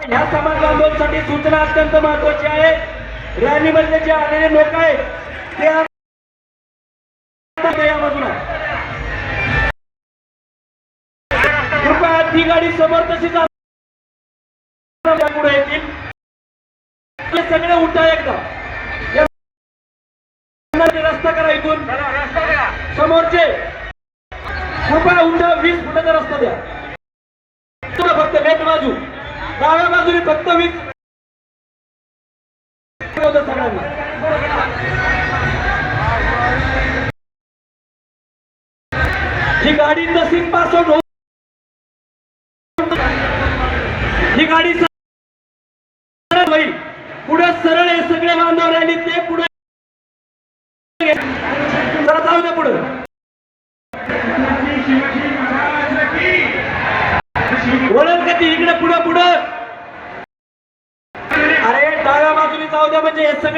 ह्या समाज बांधवांसाठी सूचना अत्यंत महत्वाची आहे। रॅलीमध्ये जे आलेले लोक आहेत ते या बाजूला कृपया ती गाडी समोर तशीच पुढे येतील। सगळे उठा एकदा रस्ता करा इथून समोरचे कृपया उठा 20 फुटाचा रस्ता द्या। फक्त लेफ्ट बाजू डाव्या बाजूने फक्त 20 सगळ्यांना ही गाडी तशीच पास आउट ही गाडी सरळ होईल पुढे सरळ हे सगळे बांधव रॅली ते पुढे जरा जाऊ द्या पुढे वळण कधी इकडे पुढे पुढे अरे डाव्या बाजूने जाऊ द्या म्हणजे हे सगळे